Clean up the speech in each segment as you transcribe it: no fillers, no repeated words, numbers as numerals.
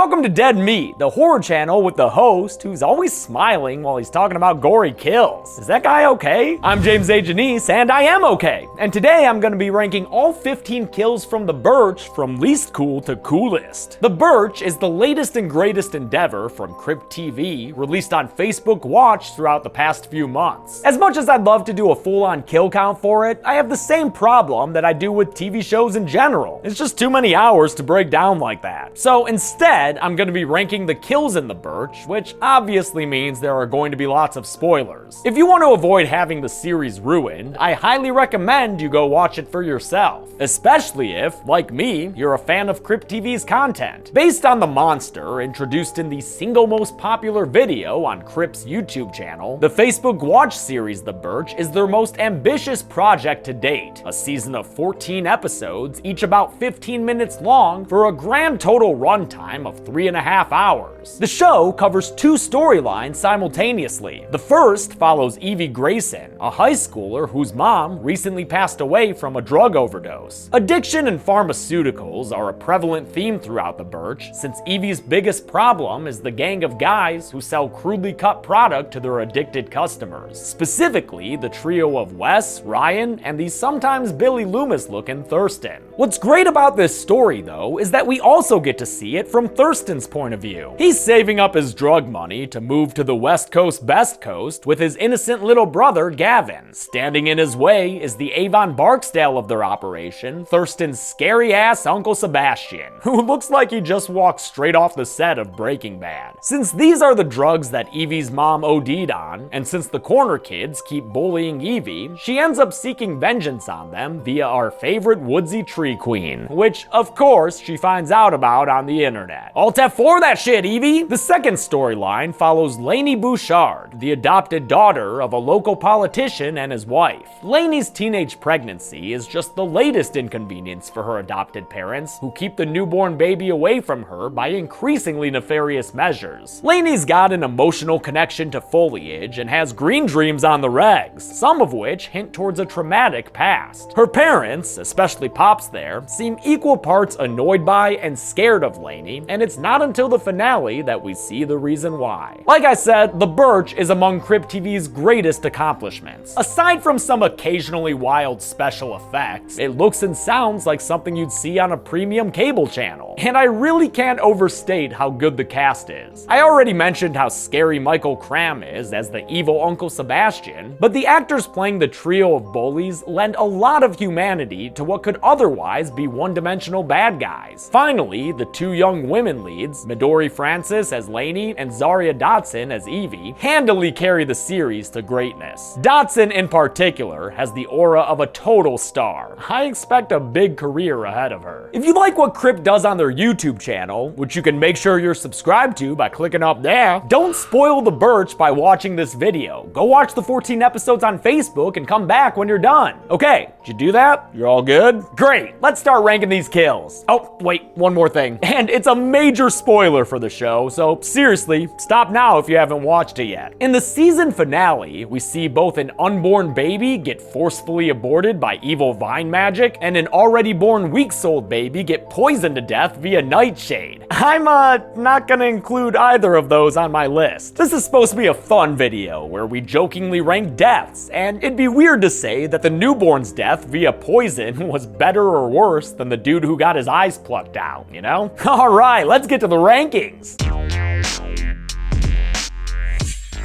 welcome to Dead Meat, the horror channel with the host who's always smiling while he's talking about gory kills. Is that guy okay? I'm James A. Janice, and I am okay. And today I'm gonna be ranking all 15 kills from the Birch from least cool to coolest. The Birch is the latest and greatest endeavor from Crypt TV, released on Facebook Watch throughout the past few months. As much as I'd love to do a full-on kill count for it, I have the same problem that I do with TV shows in general. It's just too many hours to break down like that. So instead, I'm going to be ranking the kills in the Birch, which obviously means there are going to be lots of spoilers. If you want to avoid having the series ruined, I highly recommend you go watch it for yourself. Especially if, like me, you're a fan of Crypt TV's content. Based on the monster introduced in the single most popular video on Crypt's YouTube channel, the Facebook Watch series The Birch is their most ambitious project to date. A season of 14 episodes, each about 15 minutes long, for a grand total runtime of 3.5 hours. The show covers two storylines simultaneously. The first follows Evie Grayson, a high schooler whose mom recently passed away from a drug overdose. Addiction and pharmaceuticals are a prevalent theme throughout The Birch, since Evie's biggest problem is the gang of guys who sell crudely cut product to their addicted customers. Specifically, the trio of Wes, Ryan, and the sometimes Billy Loomis-looking Thurston. What's great about this story, though, is that we also get to see it from Thurston's point of view. He's saving up his drug money to move to the West Coast Best Coast with his innocent little brother, Gavin. Standing in his way is the Avon Barksdale of their operation, Thurston's scary-ass Uncle Sebastian, who looks like he just walked straight off the set of Breaking Bad. Since these are the drugs that Evie's mom OD'd on, and since the corner kids keep bullying Evie, she ends up seeking vengeance on them via our favorite woodsy tree queen, which, of course, she finds out about on the internet. Alt F4 that shit, Evie! The second storyline follows Lainey Bouchard, the adopted daughter of a local politician and his wife. Lainey's teenage pregnancy is just the latest inconvenience for her adopted parents, who keep the newborn baby away from her by increasingly nefarious measures. Lainey's got an emotional connection to foliage and has green dreams on the regs, some of which hint towards a traumatic past. Her parents, especially Pops there, seem equal parts annoyed by and scared of Lainey, and it's not until the finale that we see the reason why. Like I said, The Birch is among Crypt TV's greatest accomplishments. Aside from some occasionally wild special effects, it looks and sounds like something you'd see on a premium cable channel. And I really can't overstate how good the cast is. I already mentioned how scary Michael Cram is as the evil Uncle Sebastian, but the actors playing the trio of bullies lend a lot of humanity to what could otherwise be one-dimensional bad guys. Finally, the two young women leads, Midori Francis as Lainey and Zaria Dotson as Evie, handily carry the series to greatness. Dotson in particular has the aura of a total star. I expect a big career ahead of her. If you like what Crypt does on their YouTube channel, which you can make sure you're subscribed to by clicking up there, don't spoil The Birch by watching this video. Go watch the 14 episodes on Facebook and come back when you're done. Okay, did you do that? You're all good? Great, let's start ranking these kills. Oh, wait, one more thing. And it's a major spoiler for the show, so seriously, stop now if you haven't watched it yet. In the season finale, we see both an unborn baby get forcefully aborted by evil vine magic, and an already born weeks-old baby get poisoned to death via nightshade. I'm not gonna include either of those on my list. This is supposed to be a fun video where we jokingly rank deaths, and it'd be weird to say that the newborn's death via poison was better or worse than the dude who got his eyes plucked out, you know? Alright, let's get to the rankings.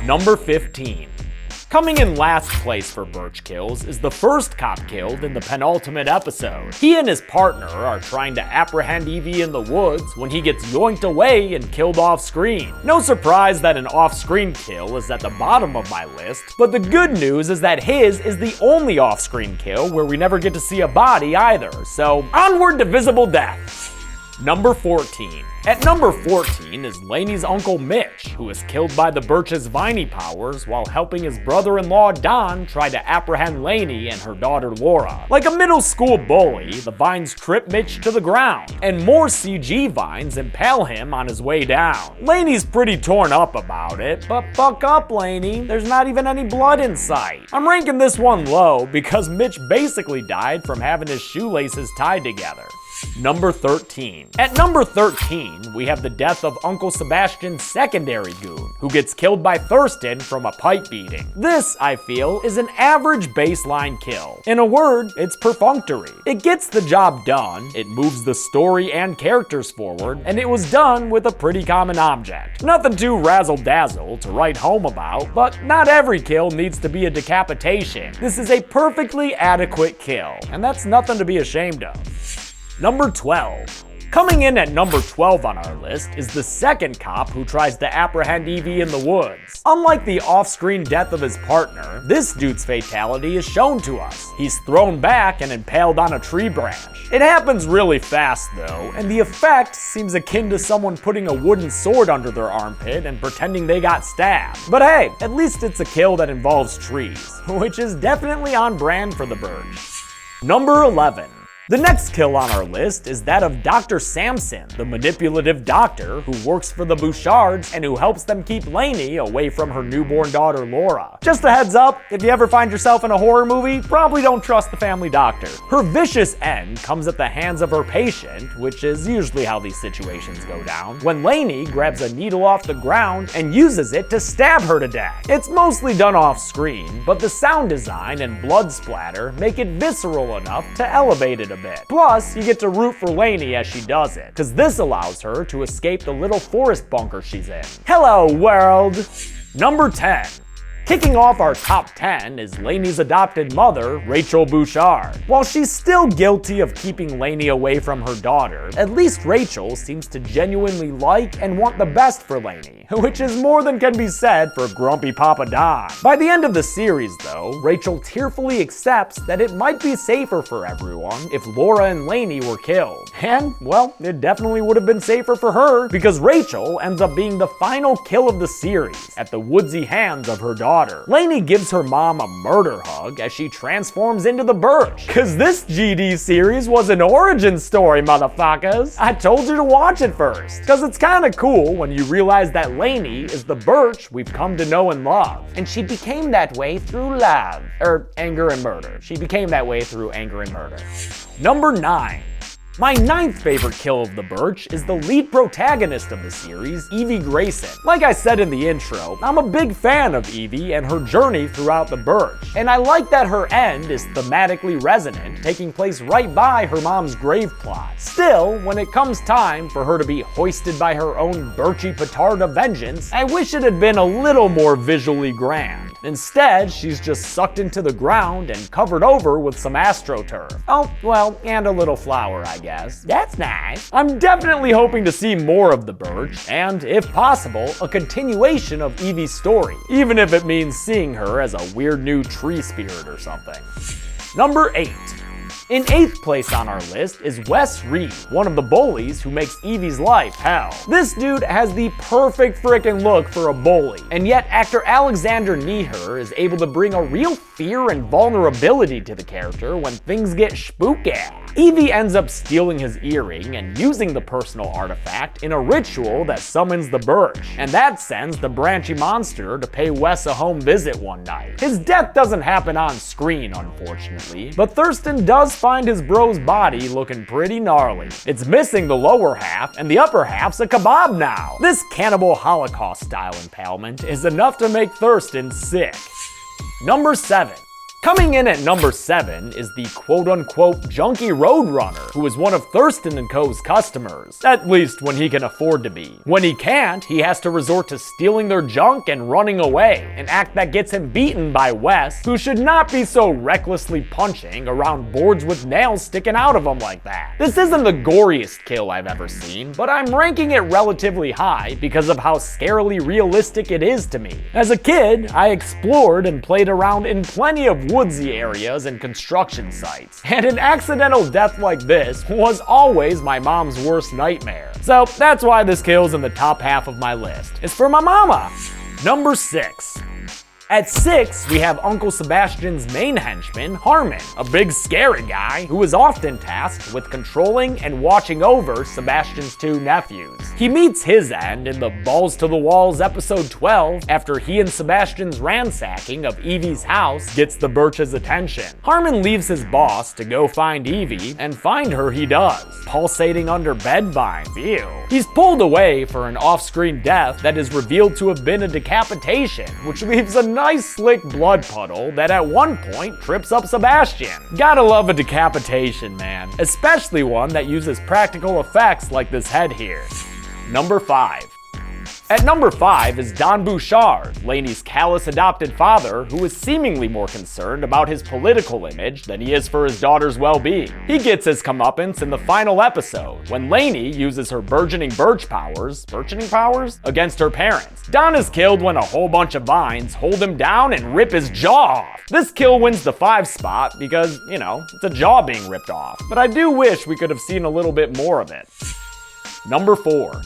Number 15. Coming in last place for Birch kills is the first cop killed in the penultimate episode. He and his partner are trying to apprehend Evie in the woods when he gets yoinked away and killed off screen. No surprise that an off-screen kill is at the bottom of my list, but the good news is that his is the only off-screen kill where we never get to see a body either, so onward to visible death. Number 14. At number 14 is Lainey's uncle Mitch, who is killed by the Birch's viney powers while helping his brother-in-law Don try to apprehend Lainey and her daughter Laura. Like a middle school bully, the vines trip Mitch to the ground, and more CG vines impale him on his way down. Lainey's pretty torn up about it, but fuck up, Lainey. There's not even any blood in sight. I'm ranking this one low because Mitch basically died from having his shoelaces tied together. Number 13. At number 13, we have the death of Uncle Sebastian's secondary goon, who gets killed by Thurston from a pipe beating. This, I feel, is an average baseline kill. In a word, it's perfunctory. It gets the job done, it moves the story and characters forward, and it was done with a pretty common object. Nothing too razzle-dazzle to write home about, but not every kill needs to be a decapitation. This is a perfectly adequate kill, and that's nothing to be ashamed of. Number 12. Coming in at number 12 on our list is the second cop who tries to apprehend Evie in the woods. Unlike the off-screen death of his partner, this dude's fatality is shown to us. He's thrown back and impaled on a tree branch. It happens really fast though, and the effect seems akin to someone putting a wooden sword under their armpit and pretending they got stabbed. But hey, at least it's a kill that involves trees, which is definitely on brand for the Birch. Number 11. The next kill on our list is that of Dr. Samson, the manipulative doctor who works for the Bouchards and who helps them keep Lainey away from her newborn daughter Laura. Just a heads up, if you ever find yourself in a horror movie, probably don't trust the family doctor. Her vicious end comes at the hands of her patient, which is usually how these situations go down, when Lainey grabs a needle off the ground and uses it to stab her to death. It's mostly done off screen, but the sound design and blood splatter make it visceral enough to elevate it a bit. Plus, you get to root for Lainey as she does it, because this allows her to escape the little forest bunker she's in. Hello, world! Number 10. Kicking off our top 10 is Lainey's adopted mother, Rachel Bouchard. While she's still guilty of keeping Lainey away from her daughter, at least Rachel seems to genuinely like and want the best for Lainey, which is more than can be said for grumpy Papa Don. By the end of the series though, Rachel tearfully accepts that it might be safer for everyone if Laura and Lainey were killed. And, well, it definitely would have been safer for her, because Rachel ends up being the final kill of the series at the woodsy hands of her daughter. Lainey gives her mom a murder hug as she transforms into the Birch. Cause this GD series was an origin story, motherfuckers. I told you to watch it first. Cause it's kinda cool when you realize that Lainey is the Birch we've come to know and love. And she became that way through love. Anger and murder. She became that way through anger and murder. Number 9. My 9th favorite kill of the Birch is the lead protagonist of the series, Evie Grayson. Like I said in the intro, I'm a big fan of Evie and her journey throughout the Birch, and I like that her end is thematically resonant, taking place right by her mom's grave plot. Still, when it comes time for her to be hoisted by her own Birchy petard of vengeance, I wish it had been a little more visually grand. Instead, she's just sucked into the ground and covered over with some astroturf. Oh, well, and a little flour, I guess. That's nice. I'm definitely hoping to see more of the Birch, and, if possible, a continuation of Evie's story, even if it means seeing her as a weird new tree spirit or something. Number 8. In 8th place on our list is Wes Reed, one of the bullies who makes Evie's life hell. This dude has the perfect frickin' look for a bully, and yet actor Alexander Nieher is able to bring a real fear and vulnerability to the character when things get spooky. Evie ends up stealing his earring and using the personal artifact in a ritual that summons the Birch, and that sends the branchy monster to pay Wes a home visit one night. His death doesn't happen on screen, unfortunately, but Thurston does find his bro's body looking pretty gnarly. It's missing the lower half, and the upper half's a kebab now. This cannibal Holocaust style impalement is enough to make Thurston sick. Number 7. Coming in at number 7 is the quote-unquote junkie roadrunner, who is one of Thurston & Co.'s customers, at least when he can afford to be. When he can't, he has to resort to stealing their junk and running away, an act that gets him beaten by Wes, who should not be so recklessly punching around boards with nails sticking out of them like that. This isn't the goriest kill I've ever seen, but I'm ranking it relatively high because of how scarily realistic it is to me. As a kid, I explored and played around in plenty of woodsy areas and construction sites, and an accidental death like this was always my mom's worst nightmare. So that's why this kill's in the top half of my list. It's for my mama. Number 6. At 6, we have Uncle Sebastian's main henchman, Harmon, a big scary guy who is often tasked with controlling and watching over Sebastian's 2 nephews. He meets his end in the Balls to the Walls episode 12 after he and Sebastian's ransacking of Evie's house gets the Birch's attention. Harmon leaves his boss to go find Evie, and find her he does, pulsating under bed vines. Ew. He's pulled away for an off-screen death that is revealed to have been a decapitation, which leaves a nice slick blood puddle that at one point trips up Sebastian. Gotta love a decapitation, man. Especially one that uses practical effects like this head here. Number 5. At number 5 is Don Bouchard, Lainey's callous adopted father, who is seemingly more concerned about his political image than he is for his daughter's well-being. He gets his comeuppance in the final episode, when Lainey uses her burgeoning Birch powers, against her parents. Don is killed when a whole bunch of vines hold him down and rip his jaw off. This kill wins the 5 spot because, you know, it's a jaw being ripped off. But I do wish we could have seen a little bit more of it. Number 4.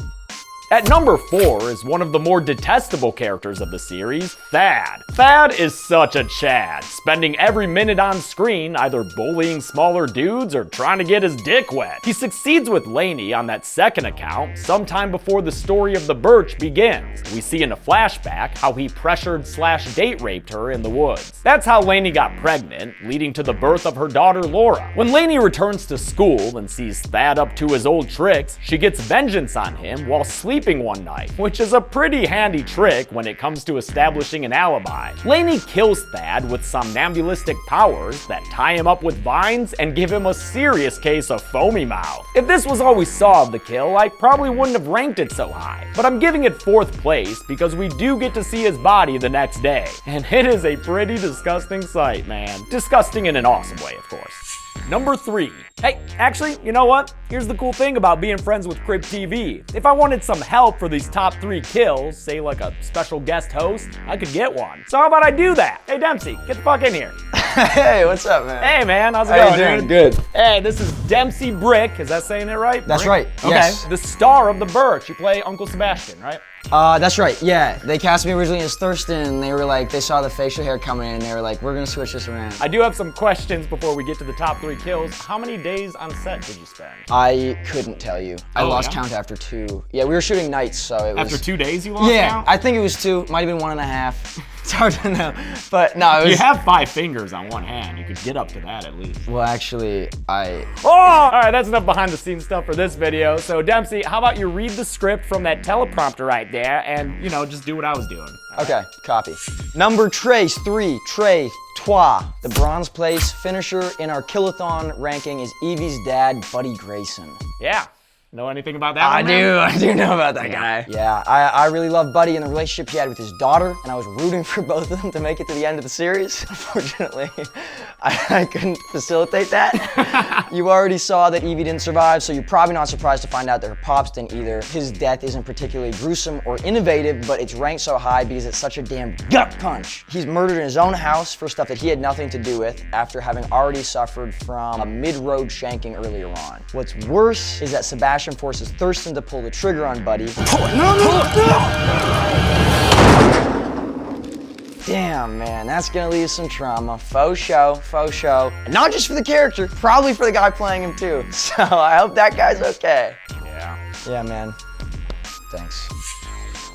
At number 4 is one of the more detestable characters of the series, Thad. Thad is such a Chad, spending every minute on screen either bullying smaller dudes or trying to get his dick wet. He succeeds with Lainey on that second account sometime before the story of the Birch begins. We see in a flashback how he pressured/date raped her in the woods. That's how Lainey got pregnant, leading to the birth of her daughter Laura. When Lainey returns to school and sees Thad up to his old tricks, she gets vengeance on him while sleeping one night, which is a pretty handy trick when it comes to establishing an alibi. Lainey kills Thad with somnambulistic powers that tie him up with vines and give him a serious case of foamy mouth. If this was all we saw of the kill, I probably wouldn't have ranked it so high, but I'm giving it 4th place because we do get to see his body the next day, and it is a pretty disgusting sight, man. Disgusting in an awesome way, of course. Number 3. Hey, actually, you know what? Here's the cool thing about being friends with Crib TV. If I wanted some help for these top 3 kills, say like a special guest host, I could get one. So how about I do that? Hey Dempsey, get the fuck in here. Hey, what's up, man? Hey man, how's it How going, you doing? dude? Good. Hey, this is Dempsey Brick. Is that saying it right? That's Brick? right, Okay. yes. The star of the Birch. You play Uncle Sebastian, right? That's right, yeah. They cast me originally as Thurston, and they were like, they saw the facial hair coming in, and they were like, we're gonna switch this around. I do have some questions before we get to the top 3 kills. How many days on set did you spend? I couldn't tell you. I Oh, lost yeah? count after 2. Yeah, we were shooting nights, so it was... After 2 days you lost Yeah, count? I think it was 2. Might have been 1.5. It's hard to know. But no, it was... You have 5 fingers on one hand. You could get up to that at least. Well, actually, Oh! Alright, that's enough behind the scenes stuff for this video. So Dempsey, how about you read the script from that teleprompter right there and, you know, just do what I was doing. Okay, copy. Number trace 3, Trey, Trois. The bronze place finisher in our killathon ranking is Evie's dad, Buddy Grayson. Yeah. Know anything about that one? I do know about that guy. Yeah, I really love Buddy and the relationship he had with his daughter, and I was rooting for both of them to make it to the end of the series. Unfortunately, I couldn't facilitate that. You already saw that Evie didn't survive, so you're probably not surprised to find out that her pops didn't either. His death isn't particularly gruesome or innovative, but it's ranked so high because it's such a damn gut punch. He's murdered in his own house for stuff that he had nothing to do with after having already suffered from a mid-road shanking earlier on. What's worse is that Sebastian forces Thurston to pull the trigger on Buddy. Damn, man, that's gonna leave some trauma. Faux show, faux show. And not just for the character, probably for the guy playing him too. So I hope that guy's okay. Yeah. Yeah, man. Thanks.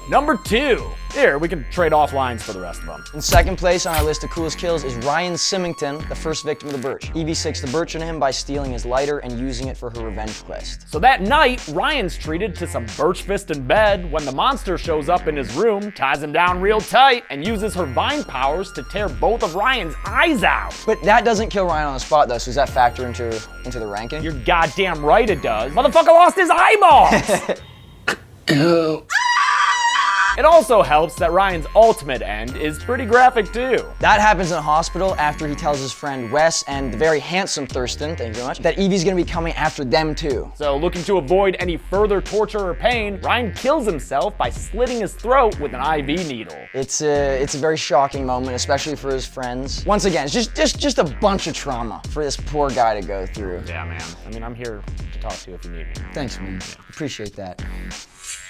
Number 2. Here, we can trade off lines for the rest of them. In second place on our list of coolest kills is Ryan Symington, the first victim of the Birch. Evie sicks the Birch on him by stealing his lighter and using it for her revenge quest. So that night, Ryan's treated to some Birch fist in bed when the monster shows up in his room, ties him down real tight, and uses her vine powers to tear both of Ryan's eyes out. But that doesn't kill Ryan on the spot though, so does that factor into the ranking? You're goddamn right it does. Motherfucker lost his eyeballs! It also helps that Ryan's ultimate end is pretty graphic too. That happens in a hospital after he tells his friend Wes and the very handsome Thurston, thank you very much, that Evie's gonna be coming after them too. So looking to avoid any further torture or pain, Ryan kills himself by slitting his throat with an IV needle. It's a very shocking moment, especially for his friends. Once again, it's just a bunch of trauma for this poor guy to go through. Yeah, man. I mean, I'm here to talk to you if you need me. Thanks, man. Appreciate that.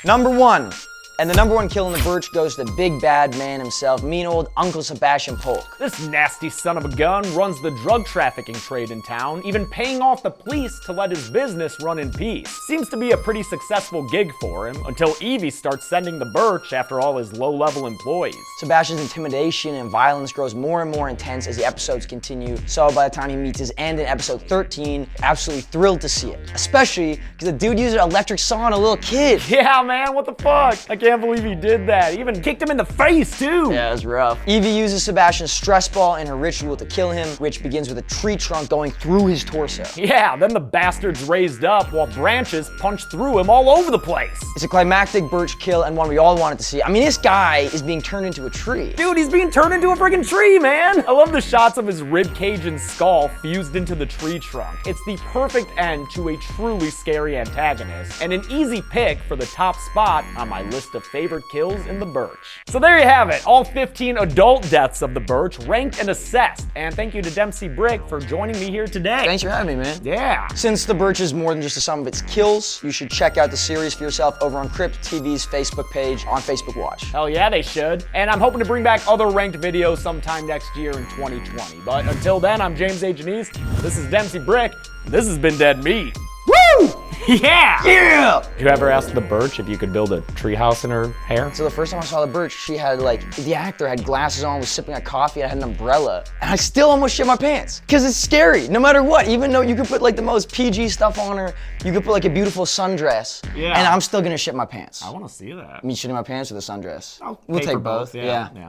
Number 1. And the #1 kill in the Birch goes to the big bad man himself, mean old Uncle Sebastian Polk. This nasty son of a gun runs the drug trafficking trade in town, even paying off the police to let his business run in peace. Seems to be a pretty successful gig for him, until Evie starts sending the Birch after all his low-level employees. Sebastian's intimidation and violence grows more and more intense as the episodes continue, so by the time he meets his end in episode 13, absolutely thrilled to see it. Especially because the dude used an electric saw on a little kid. Yeah, man, what the fuck? I can't believe he did that. He even kicked him in the face, too. Yeah, it was rough. Evie uses Sebastian's stress ball in her ritual to kill him, which begins with a tree trunk going through his torso. Yeah, then the bastard's raised up while branches punch through him all over the place. It's a climactic Birch kill and one we all wanted to see. I mean, this guy is being turned into a tree. Dude, he's being turned into a friggin' tree, man! I love the shots of his rib cage and skull fused into the tree trunk. It's the perfect end to a truly scary antagonist, and an easy pick for the top spot on my list of favorite kills in the Birch. So there you have it, all 15 adult deaths of the Birch ranked and assessed, and thank you to Dempsey Brick for joining me here today. Thanks for having me, man. Yeah. Since the Birch is more than just a sum of its kills, you should check out the series for yourself over on Crypt TV's Facebook page on Facebook Watch. Hell yeah, they should. And I'm hoping to bring back other ranked videos sometime next year in 2020. But until then, I'm James A. Janice. This is Dempsey Brick. This has been Dead Meat. Woo! Yeah! Yeah! Did you ever ask the Birch if you could build a treehouse in her hair? So the first time I saw the Birch, she had the actor had glasses on, was sipping a coffee, and had an umbrella. And I still almost shit my pants. Cause it's scary, no matter what. Even though you could put the most PG stuff on her, you could put a beautiful sundress. Yeah. And I'm still gonna shit my pants. I wanna see that. Me shitting my pants or the sundress? I'll we'll pay take for both. Yeah.